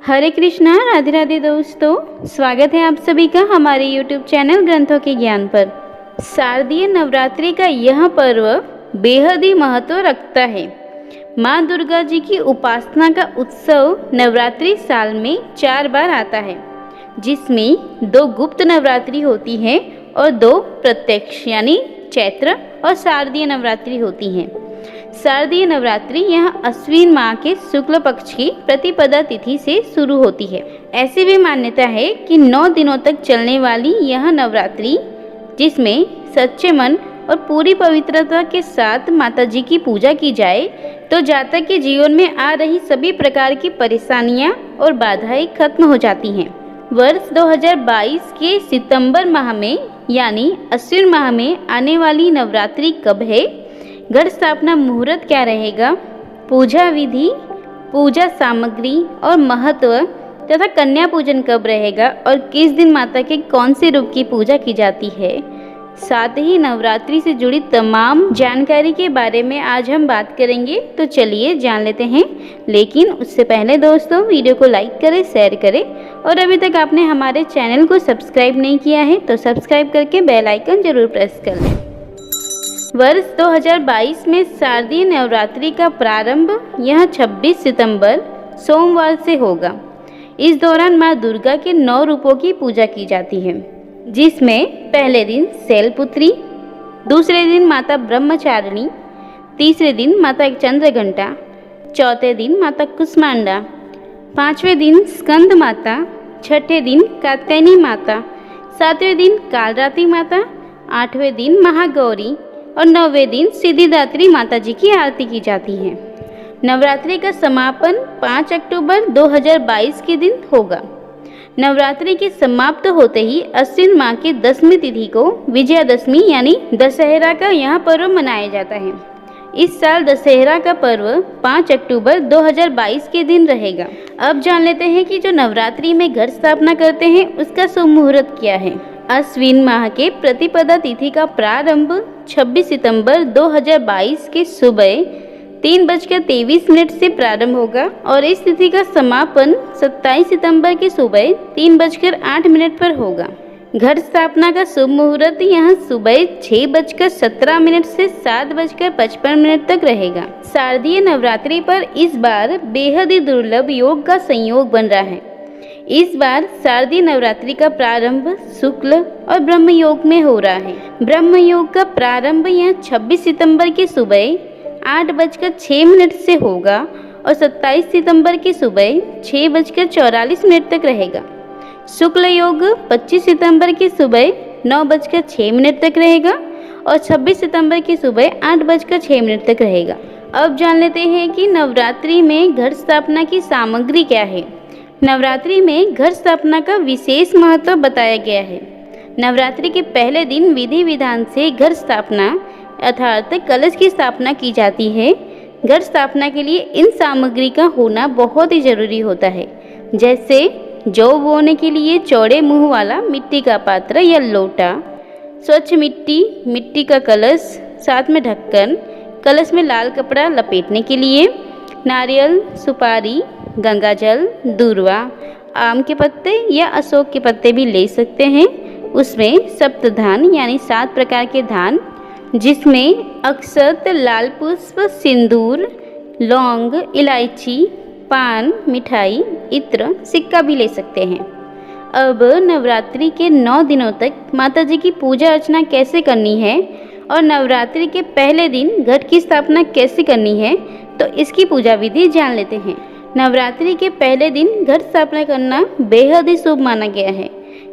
हरे कृष्णा, राधे राधे दोस्तों। स्वागत है आप सभी का हमारे YouTube चैनल ग्रंथों के ज्ञान पर। शारदीय नवरात्रि का यह पर्व बेहद ही महत्व रखता है। माँ दुर्गा जी की उपासना का उत्सव नवरात्रि साल में 4 बार आता है, जिसमें 2 गुप्त नवरात्रि होती है और 2 प्रत्यक्ष यानी चैत्र और शारदीय नवरात्रि होती हैं। शारदीय नवरात्रि यह अश्विन माह के शुक्ल पक्ष की प्रतिपदा तिथि से शुरू होती है। ऐसी भी मान्यता है कि 9 दिनों तक चलने वाली यह नवरात्रि, जिसमें सच्चे मन और पूरी पवित्रता के साथ माता जी की पूजा की जाए तो जातक के जीवन में आ रही सभी प्रकार की परेशानियां और बाधाएं खत्म हो जाती हैं। वर्ष 2022 के सितंबर माह में यानी अश्विन माह में आने वाली नवरात्रि कब है, घट स्थापना मुहूर्त क्या रहेगा, पूजा विधि, पूजा सामग्री और महत्व तथा कन्या पूजन कब रहेगा और किस दिन माता के कौन से रूप की पूजा की जाती है, साथ ही नवरात्रि से जुड़ी तमाम जानकारी के बारे में आज हम बात करेंगे। तो चलिए जान लेते हैं। लेकिन उससे पहले दोस्तों, वीडियो को लाइक करें, शेयर करें और अभी तक आपने हमारे चैनल को सब्सक्राइब नहीं किया है तो सब्सक्राइब करके बेल आइकन जरूर प्रेस कर लें। वर्ष 2022 में शारदीय नवरात्रि का प्रारंभ यह 26 सितंबर सोमवार से होगा। इस दौरान माँ दुर्गा के 9 रूपों की पूजा की जाती है, जिसमें पहले दिन शैलपुत्री, दूसरे दिन माता ब्रह्मचारिणी, तीसरे दिन माता चंद्रघंटा, चौथे दिन माता कुष्मांडा, 5वें दिन स्कंद माता, 6ठे दिन कात्यायनी माता, 7वें दिन कालरात्रि माता, 8वें दिन महागौरी और 9वें दिन सिद्धिदात्री माता जी की आरती की जाती है। नवरात्रि का समापन 5 अक्टूबर 2022 के दिन होगा। नवरात्रि के समाप्त होते ही अश्विन माह की 10वीं तिथि को विजयादशमी यानी दशहरा का यह पर्व मनाया जाता है। इस साल दशहरा का पर्व 5 अक्टूबर 2022 के दिन रहेगा। अब जान लेते हैं कि जो नवरात्रि में घट स्थापना करते हैं उसका शुभ मुहूर्त क्या है। अश्विन माह के प्रतिपदा तिथि का प्रारंभ 26 सितंबर 2022 के सुबह 3:23 से प्रारंभ होगा और इस तिथि का समापन 27 सितंबर की सुबह 3:08 पर होगा। घट स्थापना का शुभ मुहूर्त यहाँ सुबह 6:17 से 7:55 तक रहेगा। शारदीय नवरात्रि पर इस बार बेहद ही दुर्लभ योग का संयोग बन रहा है। इस बार शारदीय नवरात्रि का प्रारंभ शुक्ल और ब्रह्म योग में हो रहा है। ब्रह्म योग का प्रारंभ यहाँ 26 सितंबर की सुबह 8:06 से होगा और 27 सितंबर की सुबह 6:44 तक रहेगा। शुक्ल योग 25 सितंबर की सुबह 9:06 तक रहेगा और 26 सितंबर की सुबह 8:06 तक रहेगा। अब जान लेते हैं कि नवरात्रि में घट स्थापना की सामग्री क्या है। नवरात्रि में घट स्थापना का विशेष महत्व बताया गया है। नवरात्रि के पहले दिन विधि विधान से घट स्थापना अर्थात कलश की स्थापना की जाती है। घट स्थापना के लिए इन सामग्री का होना बहुत ही जरूरी होता है, जैसे जौ बोने के लिए चौड़े मुंह वाला मिट्टी का पात्र या लोटा, स्वच्छ मिट्टी का कलश, साथ में ढक्कन, कलश में लाल कपड़ा लपेटने के लिए, नारियल, सुपारी, गंगाजल, दूर्वा, आम के पत्ते या अशोक के पत्ते भी ले सकते हैं। उसमें सप्तधान यानी 7 प्रकार के धान, जिसमें अक्षत, लाल पुष्प, सिंदूर, लौंग, इलायची, पान, मिठाई, इत्र, सिक्का भी ले सकते हैं। अब नवरात्रि के 9 दिनों तक माता जी की पूजा अर्चना कैसे करनी है और नवरात्रि के पहले दिन घट की स्थापना कैसे करनी है, तो इसकी पूजा विधि जान लेते हैं। नवरात्रि के पहले दिन घट स्थापना करना बेहद ही शुभ माना गया है।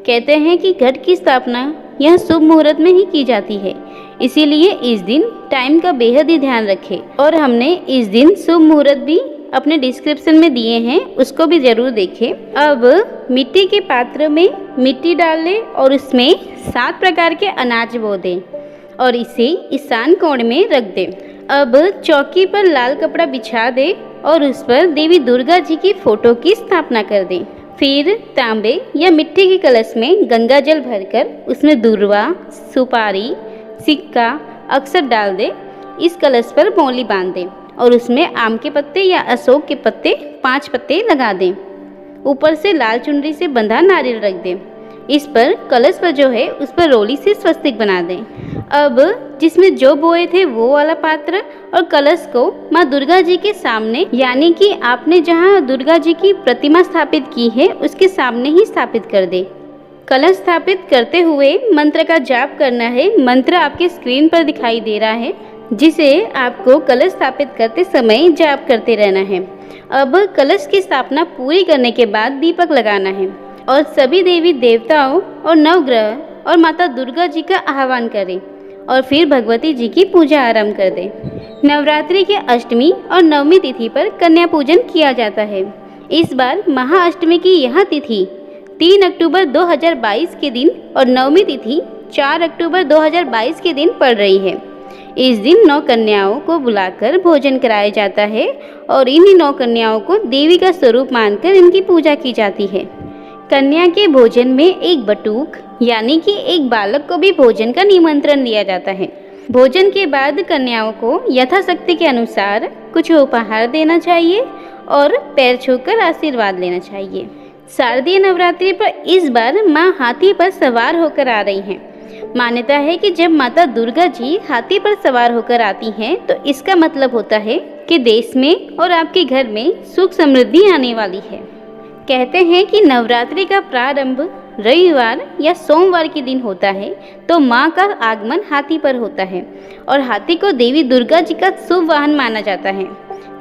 कहते हैं कि घट की स्थापना यह शुभ मुहूर्त में ही की जाती है, इसीलिए इस दिन टाइम का बेहद ही ध्यान रखें। और हमने इस दिन शुभ मुहूर्त भी अपने डिस्क्रिप्शन में दिए हैं, उसको भी जरूर देखें। अब मिट्टी के पात्र में मिट्टी डाल लें और उसमें 7 प्रकार के अनाज बो दें और इसे ईशान कोण में रख दें। अब चौकी पर लाल कपड़ा बिछा दें और उस पर देवी दुर्गा जी की फोटो की स्थापना कर दें। फिर तांबे या मिट्टी के कलश में गंगा जल भरकर उसमें दूर्वा, सुपारी, सिक्का, अक्षत डाल दें। इस कलश पर मौली बांध दें और उसमें आम के पत्ते या अशोक के पत्ते 5 पत्ते लगा दें। ऊपर से लाल चुनरी से बंधा नारियल रख दें। इस पर कलश पर जो है उस पर रोली से स्वस्तिक बना दें। अब जिसमें जो बोए थे वो वाला पात्र और कलश को माँ दुर्गा जी के सामने, यानी कि आपने जहाँ दुर्गा जी की प्रतिमा स्थापित की है उसके सामने ही स्थापित कर दे। कलश स्थापित करते हुए मंत्र का जाप करना है। मंत्र आपके स्क्रीन पर दिखाई दे रहा है, जिसे आपको कलश स्थापित करते समय जाप करते रहना है। अब कलश की स्थापना पूरी करने के बाद दीपक लगाना है और सभी देवी देवताओं और नवग्रह और माता दुर्गा जी का आह्वान करें और फिर भगवती जी की पूजा आरंभ कर दें। नवरात्रि के अष्टमी और नवमी तिथि पर कन्या पूजन किया जाता है। इस बार महाअष्टमी की यह तिथि 3 अक्टूबर 2022 के दिन और नवमी तिथि 4 अक्टूबर 2022 के दिन पड़ रही है। इस दिन 9 कन्याओं को बुलाकर भोजन कराया जाता है और इन्हीं 9 कन्याओं को देवी का स्वरूप मानकर इनकी पूजा की जाती है। कन्या के भोजन में एक बटुक यानी कि एक बालक को भी भोजन का निमंत्रण दिया जाता है। भोजन के बाद कन्याओं को यथाशक्ति के अनुसार कुछ उपहार देना चाहिए और पैर छूकर आशीर्वाद लेना चाहिए। शारदीय नवरात्रि पर इस बार माँ हाथी पर सवार होकर आ रही हैं। मान्यता है कि जब माता दुर्गा जी हाथी पर सवार होकर आती हैं तो इसका मतलब होता है कि देश में और आपके घर में सुख समृद्धि आने वाली है। कहते हैं कि नवरात्रि का प्रारंभ रविवार या सोमवार के दिन होता है, तो माँ का आगमन हाथी पर होता है और हाथी को देवी दुर्गा जी का शुभ वाहन माना जाता है।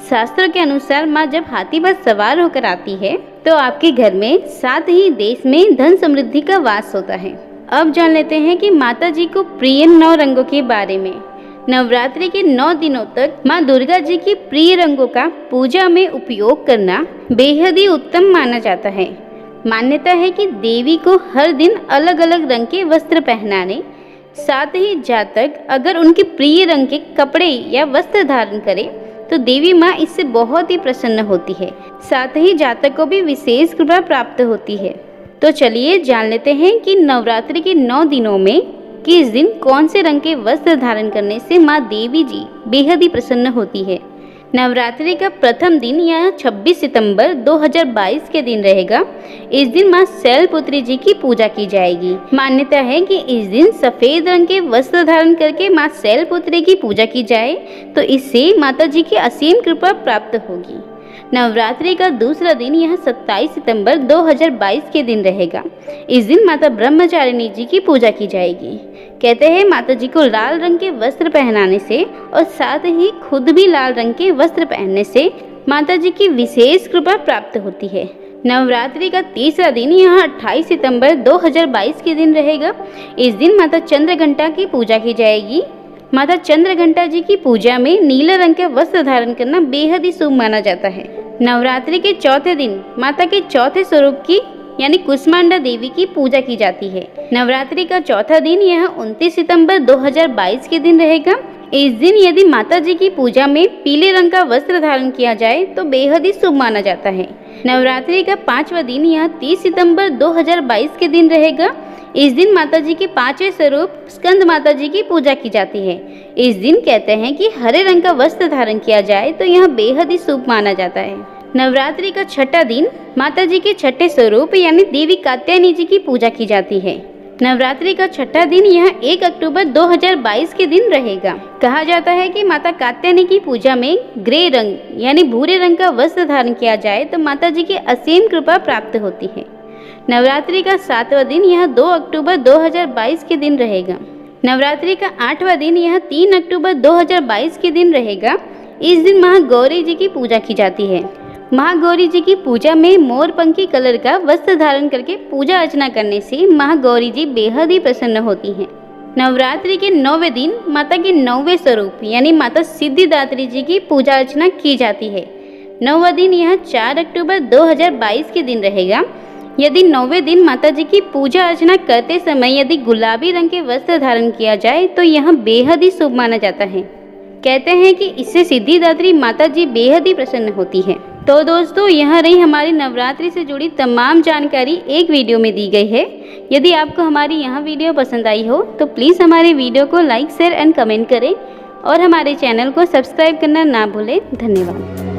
शास्त्रों के अनुसार माँ जब हाथी पर सवार होकर आती है तो आपके घर में साथ ही देश में धन समृद्धि का वास होता है। अब जान लेते हैं कि माता जी को प्रिय 9 रंगों के बारे में। नवरात्रि के 9 दिनों तक माँ दुर्गा जी की प्रिय रंगों का पूजा में उपयोग करना बेहद ही उत्तम माना जाता है। मान्यता है कि देवी को हर दिन अलग अलग रंग के वस्त्र पहनाने, साथ ही जातक अगर उनके प्रिय रंग के कपड़े या वस्त्र धारण करे तो देवी माँ इससे बहुत ही प्रसन्न होती है। साथ ही जातक को भी विशेष कृपा प्राप्त होती है। तो चलिए जान लेते हैं कि नवरात्रि के 9 दिनों में किस दिन कौन से रंग के वस्त्र धारण करने से माँ देवी जी बेहद ही प्रसन्न होती है। नवरात्रि का प्रथम दिन यह 26 सितंबर 2022 के दिन रहेगा। इस दिन माँ शैलपुत्री जी की पूजा की जाएगी। मान्यता है कि इस दिन सफेद रंग के वस्त्र धारण करके माँ शैलपुत्री की पूजा की जाए तो इससे माता जी की असीम कृपा प्राप्त होगी। नवरात्रि का दूसरा दिन यह 27 सितंबर 2022 के दिन रहेगा। इस दिन माता ब्रह्मचारिणी जी की पूजा की जाएगी। कहते हैं माता जी को लाल रंग के वस्त्र पहनाने से और साथ ही खुद भी लाल रंग के वस्त्र पहनने से माता जी की विशेष कृपा प्राप्त होती है। नवरात्रि का तीसरा दिन यह 28 सितंबर 2022 के दिन रहेगा। इस दिन माता चंद्रघंटा की पूजा की जाएगी। माता चंद्रघंटा जी की पूजा में नीले रंग के वस्त्र धारण करना बेहद ही शुभ माना जाता है। नवरात्रि के चौथे दिन माता के चौथे स्वरूप की यानी कुष्मांडा देवी की पूजा की जाती है। नवरात्रि का चौथा दिन यह 29 सितंबर 2022 के दिन रहेगा। इस दिन यदि माता जी की पूजा में पीले रंग का वस्त्र धारण किया जाए तो बेहद ही शुभ माना जाता है। नवरात्रि का 5वां दिन यह 30 सितंबर 2022 के दिन रहेगा। इस दिन माता जी के 5वें स्वरूप स्कंद माता जी की पूजा की जाती है। इस दिन कहते हैं कि हरे रंग का वस्त्र धारण किया जाए तो यह बेहद ही शुभ माना जाता है। नवरात्रि का छठा दिन माता जी के छठे स्वरूप यानी देवी कात्यायनी जी की पूजा की जाती है। नवरात्रि का छठा दिन यह 1 अक्टूबर 2022 के दिन रहेगा। कहा जाता है कि माता कात्यायनी की पूजा में ग्रे रंग यानी भूरे रंग का वस्त्र धारण किया जाए तो माता जी की असीम कृपा प्राप्त होती है। नवरात्रि का 7वां दिन यह 2 अक्टूबर 2022 के दिन रहेगा। नवरात्रि का 8वां दिन यह 3 अक्टूबर 2022 के दिन रहेगा। इस दिन महागौरी जी की पूजा की जाती है। महागौरी जी की पूजा में मोरपंखी कलर का वस्त्र धारण करके पूजा अर्चना करने से महागौरी जी बेहद ही प्रसन्न होती हैं। नवरात्रि के 9वें दिन माता के 9वें स्वरूप यानी माता सिद्धिदात्री जी की पूजा अर्चना की जाती है। 9वां दिन यह 4 अक्टूबर 2022 के दिन रहेगा। यदि 9वें दिन माता जी की पूजा अर्चना करते समय यदि गुलाबी रंग के वस्त्र धारण किया जाए तो यह बेहद ही शुभ माना जाता है। कहते हैं कि इससे सिद्धिदात्री माता जी बेहद ही प्रसन्न होती है। तो दोस्तों, यह रही हमारी नवरात्रि से जुड़ी तमाम जानकारी एक वीडियो में दी गई है। यदि आपको हमारी यह वीडियो पसंद आई हो तो प्लीज़ हमारे वीडियो को लाइक, शेयर एंड कमेंट करें और हमारे चैनल को सब्सक्राइब करना ना भूलें। धन्यवाद।